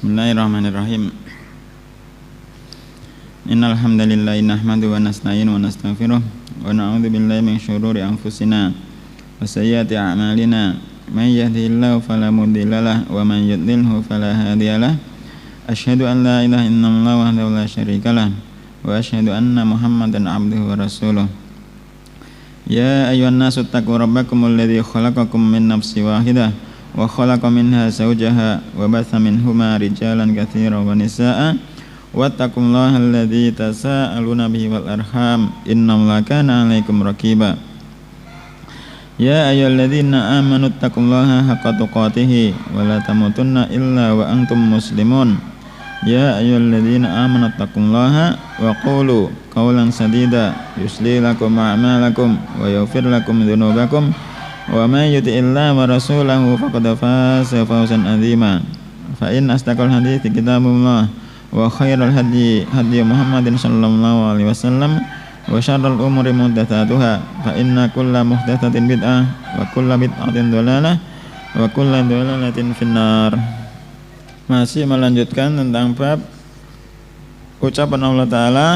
Bismillahirrahmanirrahim. Innal hamdalillah nahmaduhu wa nasta'inu wa nastaghfiruh wa na'udzu billahi min syururi anfusina wa sayyiati a'malina. May yahdihillahu fala mudhillalah wa man yudlilhu fala hadiyalah. Asyhadu an la ilaha illallah wahdahu la syarikalah wa asyhadu anna Muhammadan abduhu wa rasuluh. Ya ayyuhan nasu taqu rabbakumul ladzi khalaqakum min nafsin wahidah wa khalaqa minha zawjaha wa batha minhuma rijalan katsiran wa nisaa'a wattaqullaha alladzi tasaaluna bihi wal arham innallaha kana 'alaikum raqiba. Ya ayyuhalladzina amanu taqullaha haqqa tuqatih wa la tamutunna illa wa antum muslimun. Ya ayyuhalladzina amanu taqullaha wa qulu qawlan sadida yuslih lakum a'malakum wa yaghfir lakum dzunubakum wa may yuti'illaha wa rasulahu faqad faza fawzan 'azima. Fa in astaqal hadithi kitabullah wa khairal hadi Muhammadin sallallahu alaihi wasallam wa syarrul umuri muhdatsatuha fa inna kulla muhdatsatin bid'ah wa kulla bid'atin dhalalah wa kulla dhalalatin finnar. Masih melanjutkan tentang bab ucapan Allah Ta'ala,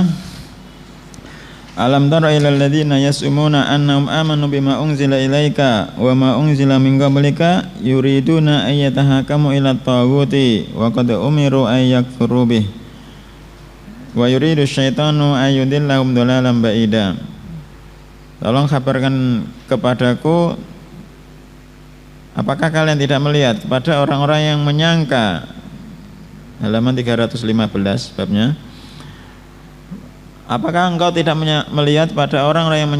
alam tara ilal ladzina yas'umuna annahum amanu bima unzila ilaika wa ma unzila min qablika yuriduna ay yatahakamu ila taghuti wa qad umiru ay yakfuru bih wa yuridu syaitanu ay yudillahum dhalalan ba'ida. Tolong kabarkan kepadaku, apakah kalian tidak melihat kepada orang-orang yang menyangka, halaman 315 babnya. Apakah engkau tidak melihat pada orang-orang yang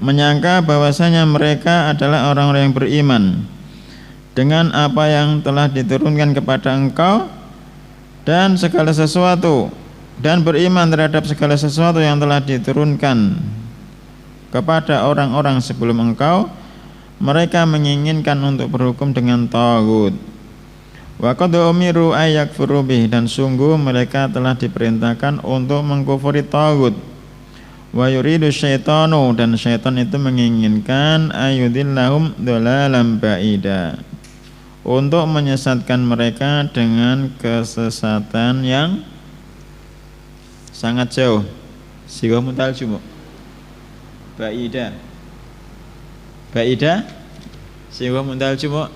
menyangka bahwasanya mereka adalah orang-orang yang beriman dengan apa yang telah diturunkan kepada engkau dan segala sesuatu, dan beriman terhadap segala sesuatu yang telah diturunkan kepada orang-orang sebelum engkau. Mereka menginginkan untuk berhukum dengan taghut. Wa qad umiru ay yakfuru bih, dan sungguh mereka telah diperintahkan untuk mengkufuri taghut. Wa yuridu syaitanu, dan syaitan itu menginginkan ayudillahum dhalalan ba'ida, untuk menyesatkan mereka dengan kesesatan yang sangat jauh. Siwa mutal jumu ba'ida siwa mutal jumu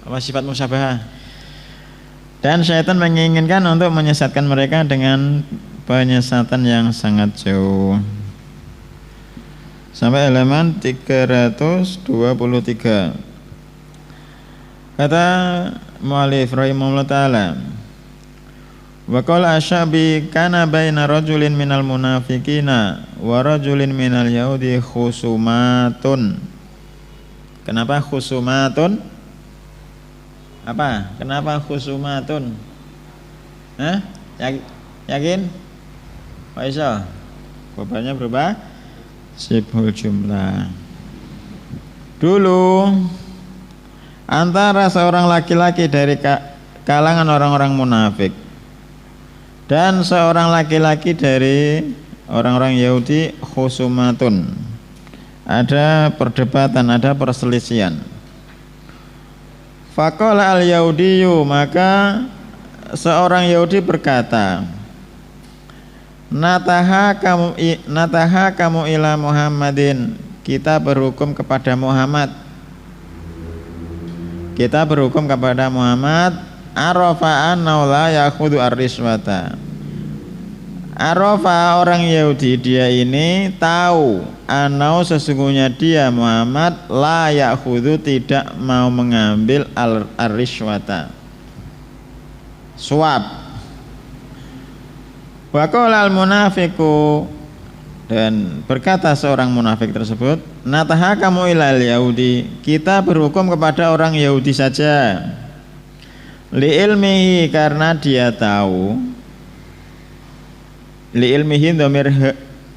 apa sifat musyabahah. Dan syaitan menginginkan untuk menyesatkan mereka dengan penyesatan yang sangat jauh. Sampai halaman 323. Kata mu'allif rahimahullah ta'ala, wa qala asyabi kana baina rajulin minal munafiqina wa rajulin minal yahudi khusumatun. Kenapa khusumatun? Apa? Kenapa khusumatun? Yakin? Pak Isa? Jawabannya berubah? Sibhul jumlah. Dulu antara seorang laki-laki dari kalangan orang-orang munafik dan seorang laki-laki dari orang-orang Yahudi khusumatun, ada perdebatan, ada perselisihan. Faqala al-Yahudiyu, maka seorang Yahudi berkata, nataha kamu ila Muhammadin, kita berhukum kepada Muhammad. Kita berhukum kepada Muhammad. Arafa annahu la yakhudhu ar-riswata. Arafa, orang Yahudi, dia ini tahu, anau, sesungguhnya dia Muhammad, la yakhudhu, tidak mau mengambil ar-riswata, suap. Wa qala al-munafiqu, dan berkata seorang munafik tersebut, natahakamu ilal Yahudi, kita berhukum kepada orang Yahudi saja. Li ilmihi, karena dia tahu. Li ilmihi dhamir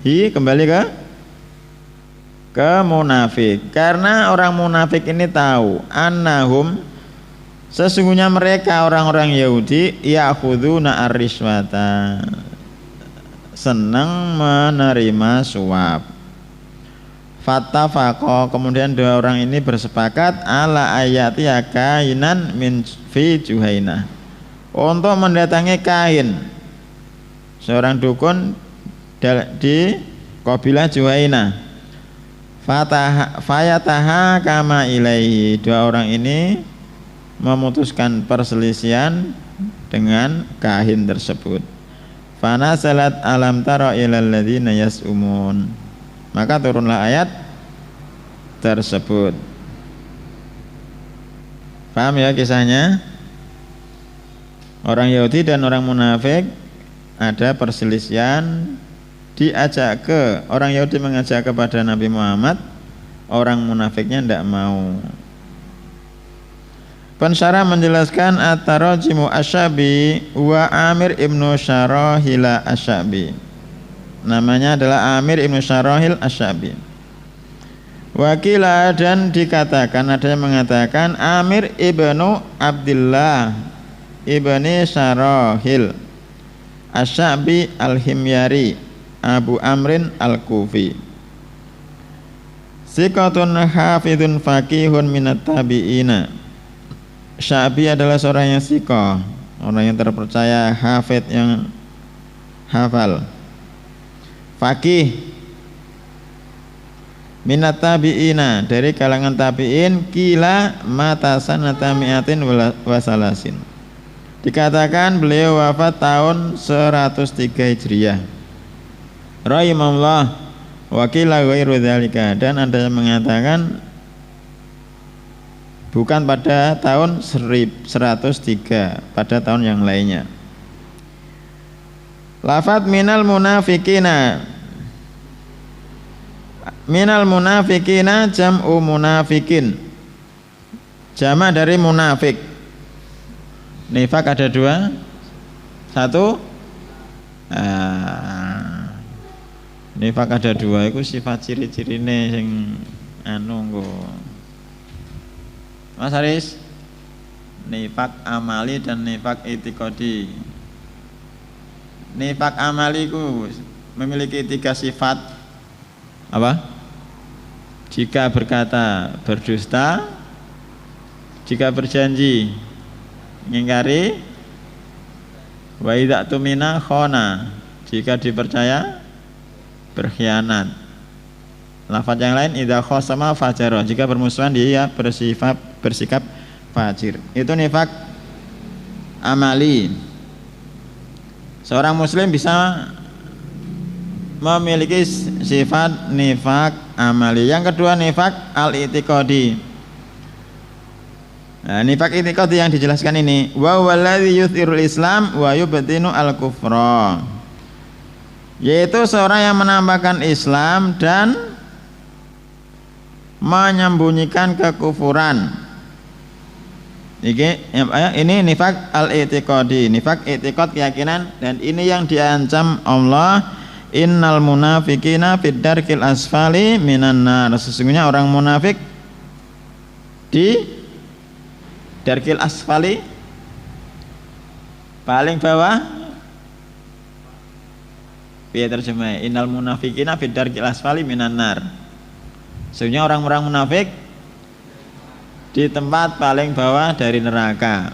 hi kembali ke munafik, karena orang munafik ini tahu, annahum, sesungguhnya mereka orang-orang Yahudi, ya'khuduna ar-riswata, senang menerima suap. Fattafaqa, kemudian dua orang ini bersepakat ala ayati kainan min fi Juhainah, untuk mendatangi kain seorang dukun di kabilah Juhainah. Fayataha kama ilaihi, dua orang ini memutuskan perselisihan dengan kahin tersebut. Fanazalat alam tara ilal ladzina yas'umun, maka turunlah ayat tersebut. Paham ya kisahnya? Orang Yahudi dan orang munafik ada perselisihan, diajak ke orang Yahudi mengajak kepada Nabi Muhammad, orang munafiknya tidak mau. Pensyarah menjelaskan at-tarajimu asyabi wa Amir ibnu Syarahila asyabi, namanya adalah Amir ibnu Syarahil asyabi. Wakila, dan dikatakan, ada yang mengatakan Amir ibnu Abdullah ibni Syarahil asyabi al-Himyari Abu Amrin al-Kufi, sikotun hafidun faqihun minat tabi'ina. Syabi adalah seorang yang sikoh, orang yang terpercaya, hafid yang hafal, faqih minat tabi'ina, dari kalangan tabi'in. Kila mata sanata mi'atin wasalasin, dikatakan beliau wafat tahun 103 Hijriah. Rahimahullah. Wakila ghairu dzalika, dan ada yang mengatakan bukan pada tahun 103, pada tahun yang lainnya. Lafadz minal munafikina, minal munafikina jam'u munafikin, jama' dari munafik. Nifak ada dua, satu nifak ada dua, itu sifat ciri-cirine sing anu nggo. Mas Haris, nifak amali dan nifak itikadi. Nifak amali ku memiliki 3 sifat. Apa? Jika berkata berdusta, jika berjanji mengingkari, wa idza tumina khona, jika dipercaya berkhianat. Lafaz yang lain idza khosama fajara, jika bermusuhan dia bersikap fajir. Itu nifak amali. Seorang muslim bisa memiliki sifat nifak amali. Yang kedua nifak al-i'tiqadi. Nah, nifak i'tiqadi yang dijelaskan ini, wa wallazi yuthirul islam wa yubtinu al-kufra, yaitu seorang yang menampakkan Islam dan menyembunyikan kekufuran. Ini nifak al-i'tiqadi, nifak i'tiqad keyakinan, dan ini yang diancam Allah, innal munafiqina fid darkil asfali minan nar, sesungguhnya orang munafik di darkil asfali, paling bawah. Biar terjemah, innal munafiqina fid darkil asfali minan nar, sesungguhnya orang-orang munafik di tempat paling bawah dari neraka.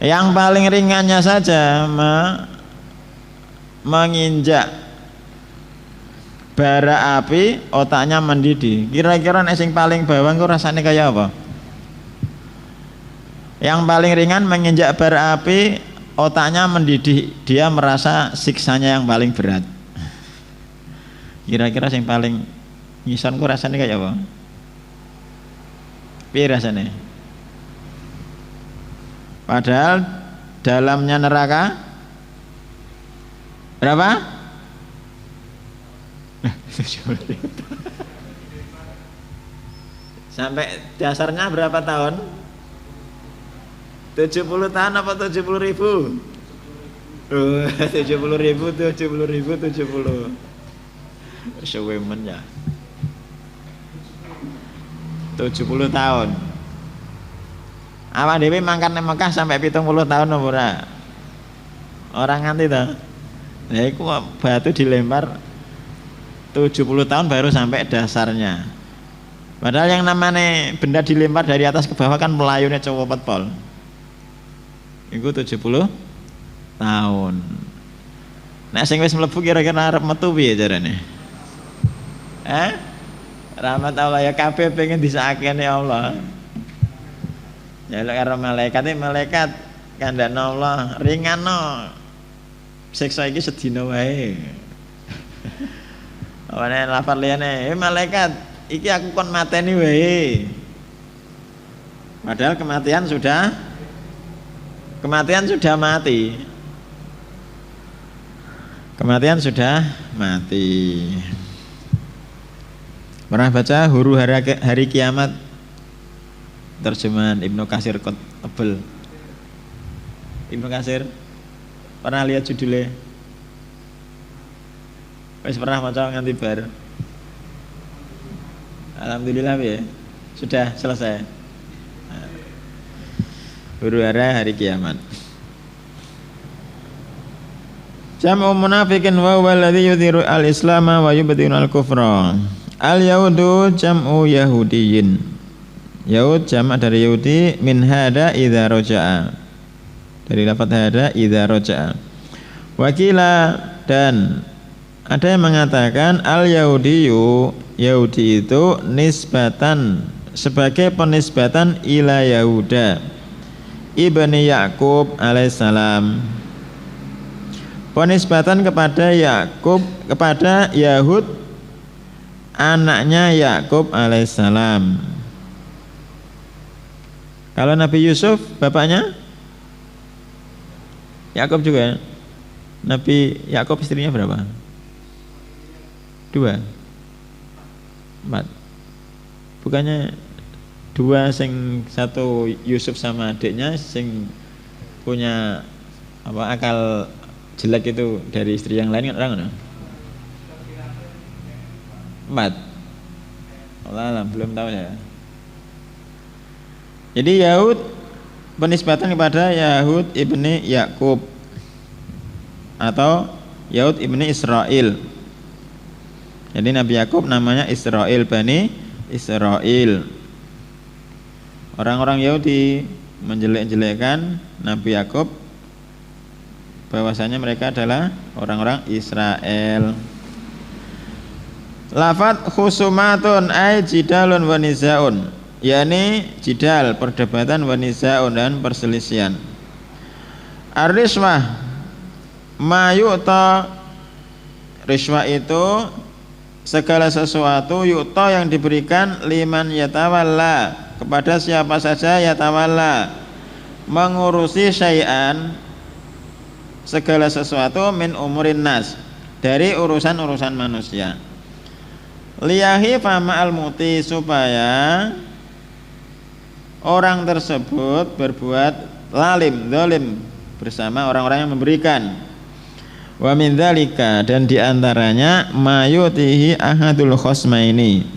Yang paling ringannya saja menginjak bara api, otaknya mendidih. Kira-kira nek sing paling bawah ku rasanya kayak apa? Yang paling ringan menginjak bara api, otaknya mendidih, dia merasa siksanya yang paling berat. Kira-kira sing paling ngisor ku rasanya kayak apa? Piye rasanya? Padahal dalamnya neraka berapa? Sampai dasarnya berapa tahun? 70 tahun apa 70.000? 70.000. Sewemen ya. 70 tahun. Awak dhewe mangkat nang Mekah sampai 70 tahun ora? Orang nganti ta. Lah iku batu dilempar 70 tahun baru sampai dasarnya. Padahal yang namanya benda dilempar dari atas ke bawah kan melayunya cowok petpol. Itu 70 tahun. Nek sing wis mlebu kira-kira arep metu piye carane? Rahmat Allah ya kabeh pengen disakene Allah. Ya lek karo malaikat kandhane Allah ringanno. Siksa iki sedina wae. Awane lafal liyane, malaikat, iki aku kon mateni wae. Padahal kematian sudah mati. Kematian sudah mati. Pernah baca huru hari kiamat? Terjemahan Ibnu Katsir tebel. Ibnu Katsir pernah lihat judulnya? Wis pernah maca nganti bar. Alhamdulillah ya. Sudah selesai. Huru hari kiamat. Jam'u munafiqin wa huwa alladhi yudhiru al-islama wa yubtinu al-kufra. Al-yahudu jam'u yahudiyin. Yahud jamak dari Yahudi, min hada idza raja'a. Dari lafaz hada idza raja'a. Wakila, dan ada yang mengatakan al-yahudiyu, Yahudi itu nisbatan, sebagai penisbatan ila Yahuda ibni Yakub alaihissalam, penisbatan kepada Yakub, kepada Yahud anaknya Yakub alaihissalam. Kalau Nabi Yusuf bapaknya Yakub juga. Nabi Yakub istrinya berapa? 2, 4. Bukannya 2 sing satu Yusuf sama adiknya sing punya apa akal jelek itu dari istri yang lain kan orang 4. Allah alam, belum tahu ya. Jadi Yahud penisbatan kepada Yahud ibni Yakub atau Yahud ibni Israel. Jadi Nabi Yakub namanya Israel, Bani Israel. Orang-orang Yahudi menjelek-jelekkan Nabi Yakub bahwasanya mereka adalah orang-orang Israel. Lafat khusumatun ay jidalun wa nizaun, yakni jidal, perdebatan, wa nizaun, dan perselisihan. Ar-riswah ma yu'ta, riswah itu segala sesuatu yu'ta yang diberikan liman yatawalla, kepada siapa saja yatawalla, mengurusi syai'an, segala sesuatu, min umurin nas, dari urusan-urusan manusia. Liyahi fama al-muti, supaya orang tersebut berbuat lalim, zalim bersama orang-orang yang memberikan. Wa min dzalika, dan diantaranya mayutihi ahadul khosmaini,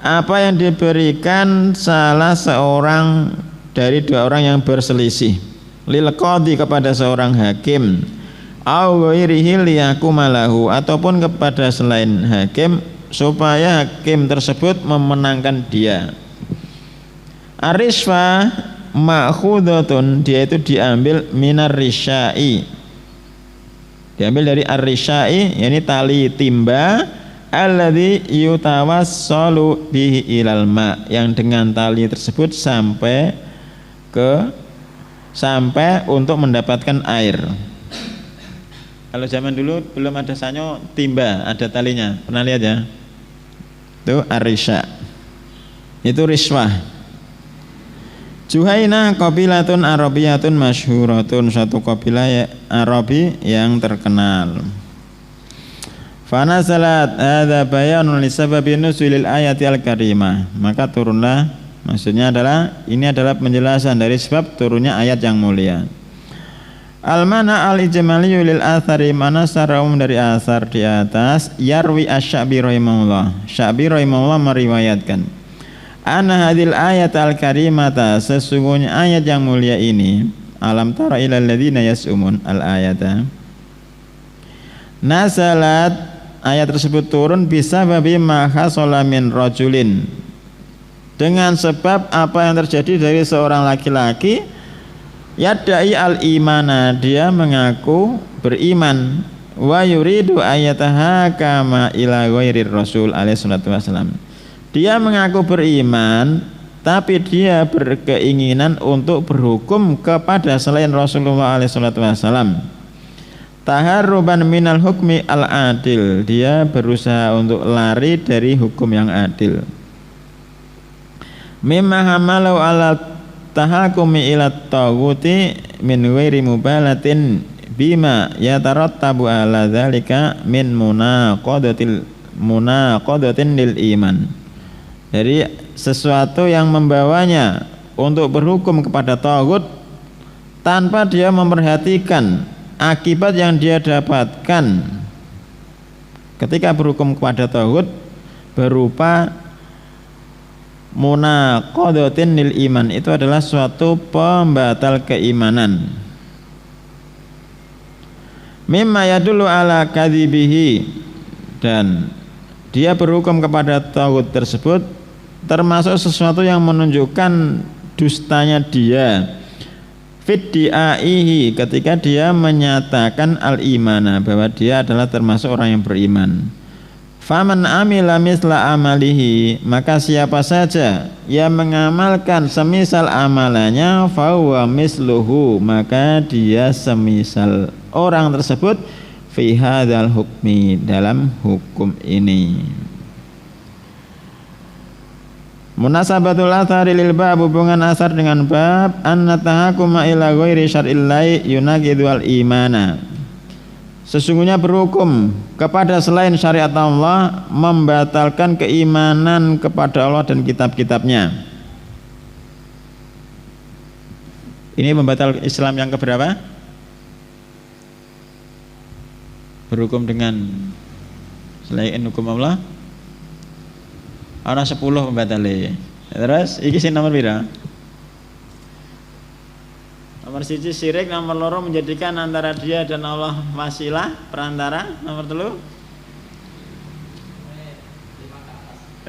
apa yang diberikan salah seorang dari 2 orang yang berselisih, lil qadhi, kepada seorang hakim, au ghairihi liyakumalahu, ataupun kepada selain hakim supaya hakim tersebut memenangkan dia. Ar-risfah ma'khudatun, dia itu diambil minar risyai, diambil dari ar-risyai, yakni tali timba, alladzi yutawassalu bihi ilal ma, yang dengan tali tersebut sampai untuk mendapatkan air. Kalau zaman dulu belum ada sanyo, timba ada talinya, pernah lihat ya? Itu ar-risya, itu riswah. Juhaina qabilatun arabiyatun masyhuratun, satu kabilah Arabi yang terkenal. Fanazalat hadza bayanun li sababi nuzulil ayati al-karimah, maka turunlah, maksudnya adalah ini adalah penjelasan dari sebab turunnya ayat yang mulia. Al-mana al-ijmaliyu lil athari, mana secara umum dari asar di atas. Yarwi asy-Sya'bi rahimahullah, Sya'bi rahimahullah meriwayatkan, anna hadil ayat al-karimata, sesungguhnya ayat yang mulia ini, alam tara ilal ladzina yas'umun al-ayata, nazalat ayat tersebut turun bisa babi mahasala min rajulin, dengan sebab apa yang terjadi dari seorang laki-laki yadda'i al-imana, dia mengaku beriman, wa yuridu ayataha kama ila ghairir rasul alaihi salatu wasalam, dia mengaku beriman tapi dia berkeinginan untuk berhukum kepada selain Rasulullah alaihi salatu wasalam. Taharruban minal hukmi al-adil, dia berusaha untuk lari dari hukum yang adil. Mimma hamalau ala tahakumi ila taghuti min ghairi mubalatin bima yatarattabu ala dzalika min munaqadatin lil iman. Jadi sesuatu yang membawanya untuk berhukum kepada taghut tanpa dia memperhatikan akibat yang dia dapatkan ketika berhukum kepada taghut berupa munaqadatin lil iman, itu adalah suatu pembatal keimanan. Mimma yadullu ala kadzibihi, dan dia berhukum kepada taghut tersebut termasuk sesuatu yang menunjukkan dustanya dia. Fiddi'aihi, ketika dia menyatakan al-imana, bahwa dia adalah termasuk orang yang beriman. Faman amila misla amalihi, maka siapa saja yang mengamalkan semisal amalannya, fahuwa misluhu, maka dia semisal orang tersebut fi hadzal hukmi, dalam hukum ini. Munasabatul athari lil bab, hubungan asar dengan bab, anna tahakuma ila ghairi syar'illahi yunaqidu al imana, sesungguhnya berhukum kepada selain syariat Allah membatalkan keimanan kepada Allah dan kitab-kitabnya. Ini membatal Islam yang keberapa? Berhukum dengan selain hukum Allah ana 10 pembatale. Terus iki sing nomor pira? Nomor 1 syirik, nomor 2 menjadikan antara dia dan Allah wasilah, perantara, nomor 3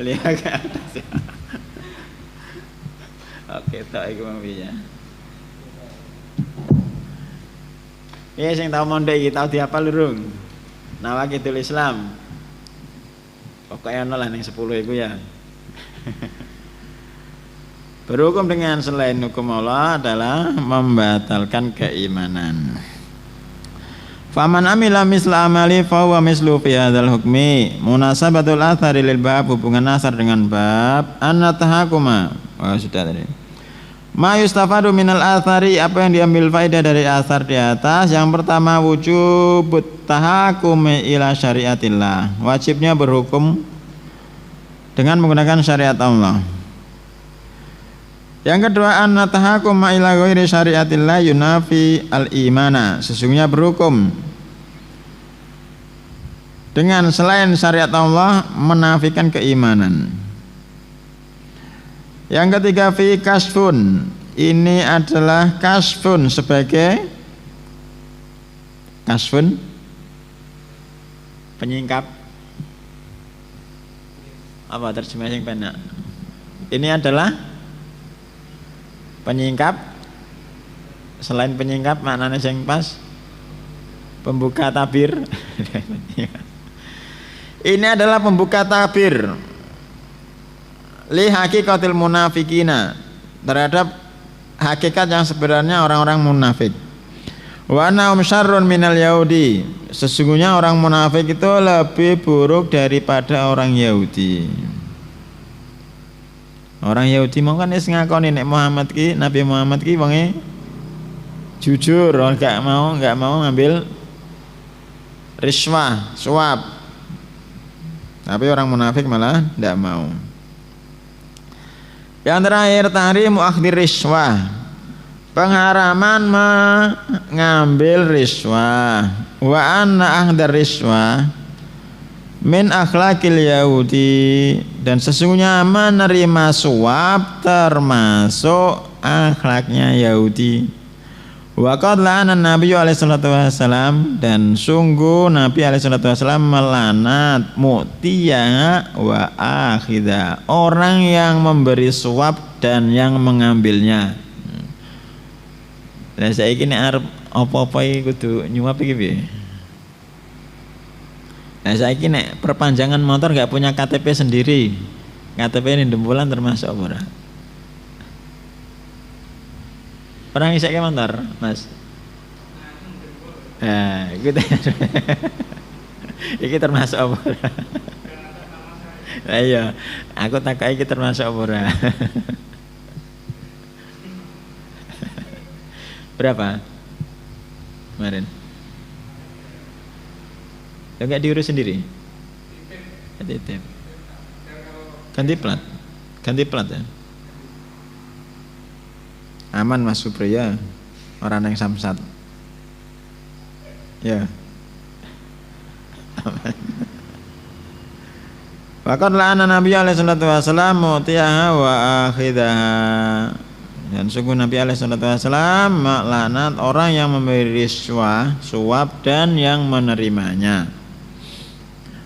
5 ke atas. Oke, tak iku mawiyah. Ya sing tau mondok iki tau dihafal lurung. Nawaqidul Islam. Pokoknya ono lah ning 10 iku ya. Berhukum dengan selain hukum Allah adalah membatalkan keimanan. Faman amila misla amali fa huwa mislu fi hadzal hukmi. Munasabatul athari lil bab, hubungan asar dengan bab, anna tahakuma. Oh, sudah tadi. Ma yustafadu minal athari, apa yang diambil faedah dari asar di atas. Yang pertama, wujubut tahakumi ila syariatillah, wajibnya berhukum dengan menggunakan syariat Allah. Yang kedua, anna tahakuma ila ghairi syariatillah yunafi al-imana, sesungguhnya berhukum dengan selain syariat Allah menafikan keimanan. Yang ketiga, fi kasfun, ini adalah kasfun sebagai kasfun penyingkap. Apa terjemah yang benar? Ini adalah penyingkap. Selain penyingkap, maknanya yang pas pembuka tabir. Ini adalah pembuka tabir li hakikatil munafikina, terhadap hakikat yang sebenarnya orang-orang munafik. Wa annahum syarrun minal yahudi, sesungguhnya orang munafik itu lebih buruk daripada orang Yahudi. Orang Yahudi mau kan wis ngakoni nek Muhammad ki, Nabi Muhammad ki wonge jujur, enggak mau ngambil riswah, suap. Tapi orang munafik malah enggak mau. Yang terakhir, tahrimu akhdhi riswah, pengharaman mengambil riswah. Wa anna akhdar riswah min akhlakil Yahudi, dan sesungguhnya menerima suap termasuk akhlaknya Yahudi. Wa qad la'ana Nabi alaihi salatu wasallam, dan sungguh Nabi alaihi salatu wasallam melanat mu'tiya wa akhidha, orang yang memberi suap dan yang mengambilnya. Lah saiki nek arep apa-apa iki kudu nyuap iki piye? Lah saiki nek perpanjangan motor gak punya KTP sendiri. KTP ini dempulan termasuk apa ora? Pernah ngisake motor, Mas? Nah, iki termasuk apa ora? Lah iya, aku takoki iki termasuk apa ora? Berapa? Kemarin. Ya enggak diurus sendiri? Titip. Ganti plat ya. Aman Mas Supriya, orang yang samsat. Ya. Aman. Waqad la'ana Nabi alaihi salatu wasallam mu'tiyaha wa akhidaha. Dan sungguh Nabi alaihi salatu wasallam melaknat orang yang memberi suap dan yang menerimanya.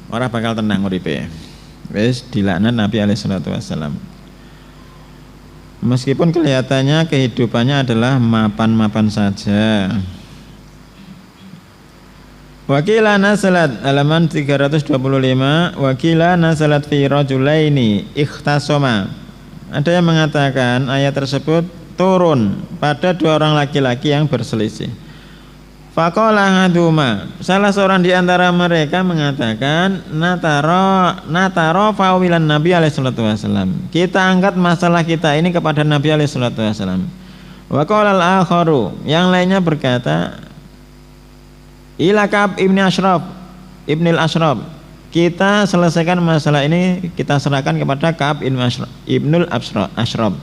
Ora bakal tenang uripe. Wis dilaknat Nabi alaihi salatu wasallam. Meskipun kelihatannya kehidupannya adalah mapan-mapan saja. Wakila nasalat halaman 325, wakila nasalat fi rajulaini ikhtasoma. Ada yang mengatakan ayat tersebut turun pada dua orang laki-laki yang berselisih. Faqala haduma, salah seorang di antara mereka mengatakan nataro fawilan Nabi alaihi salatu wasallam. Kita angkat masalah kita ini kepada Nabi alaihi salatu wasallam. Wa qala al-akharu, yang lainnya berkata ila Ka'ab ibn al-Ashraf. Kita selesaikan masalah ini, kita serahkan kepada Ka'ab ibn al-Ashraf.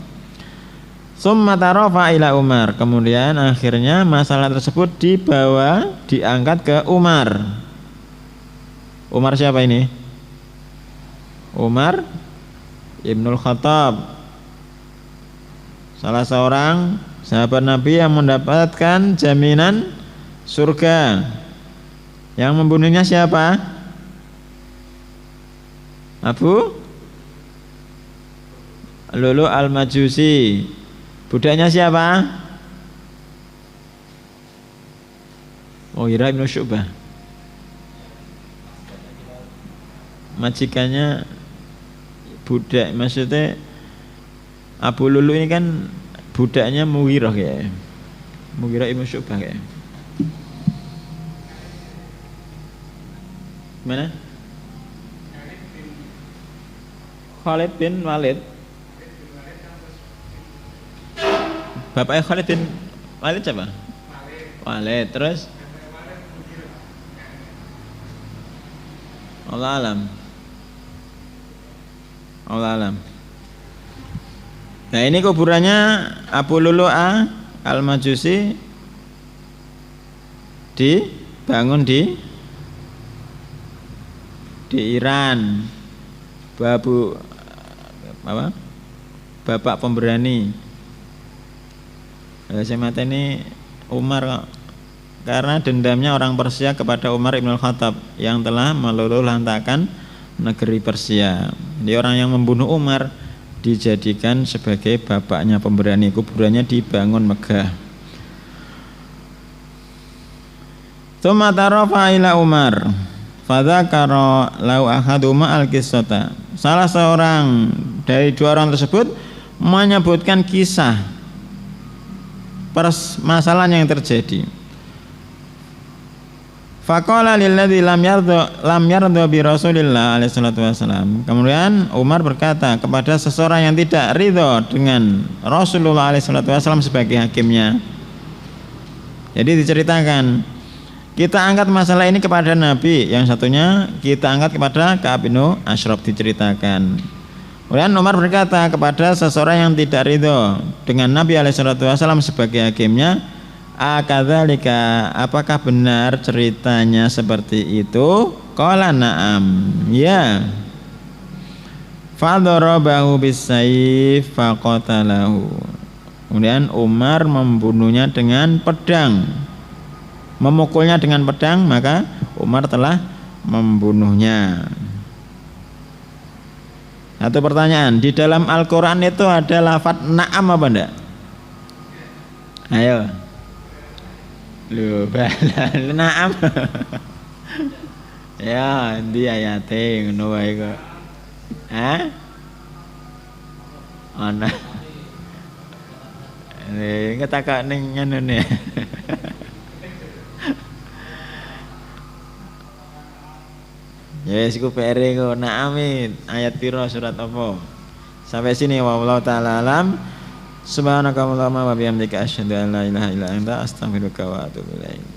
Summa tarafa ila Umar, kemudian akhirnya masalah tersebut diangkat ke Umar. Umar siapa ini? Umar Ibnul Khattab, salah seorang sahabat Nabi yang mendapatkan jaminan surga. Yang membunuhnya siapa? Abu Lulu al-Majusi. Budaknya siapa? Mughirah bin Syu'bah. Majikannya budak, maksudnya Abu Lulu ini kan budaknya Mughirah ya. Mughirah bin Syu'bah ya. Mana? Khalid bin Walid. Bapaknya Khalid bin Walid siapa? Walid. Terus Allah alam. Nah ini kuburannya Abu Lulu'ah al-Majusi dibangun di Iran. Bapak pemberani. Saya mata ini Umar kok, karena dendamnya orang Persia kepada Umar Ibn Khattab yang telah meluluhlantakkan negeri Persia. Jadi orang yang membunuh Umar dijadikan sebagai bapaknya pemberani. Kuburannya dibangun megah. Tsumma tarafa ila Umar fadzakara lau ahaduma al-qissata. Salah seorang dari dua orang tersebut menyebutkan kisah permasalahan yang terjadi. Faqala lilladzi lam yarda bi Rasulillah alaihi salatu wasallam. Kemudian Umar berkata kepada seseorang yang tidak ridho dengan Rasulullah alaihi salatu wasallam sebagai hakimnya. Jadi diceritakan, kita angkat masalah ini kepada Nabi, yang satunya kita angkat kepada Ka'ab bin Ashraf, diceritakan. Kemudian Umar berkata kepada seseorang yang tidak ridho dengan Nabi SAW sebagai hakimnya, akadzalika, apakah benar ceritanya seperti itu? Qala na'am, ya. Fadarabahu bisayf faqatalahu. Kemudian Umar membunuhnya dengan pedang, memukulnya dengan pedang, maka Umar telah membunuhnya. Satu pertanyaan, di dalam Al-Quran itu ada lafadz na'am apa enggak? Ayo. Loh, na'am. Ya, endi ayate ngono wae kok. Hah? Ana. Ngetakak ning ngene. Ya wis iku PR kok. Na'am ayat piro surat apa? Sampai sini wallahu taala alam. Subhanakallahumma wa bihamdika asyhadu an la ilaha illa anta astaghfiruka wa atubu ilaik.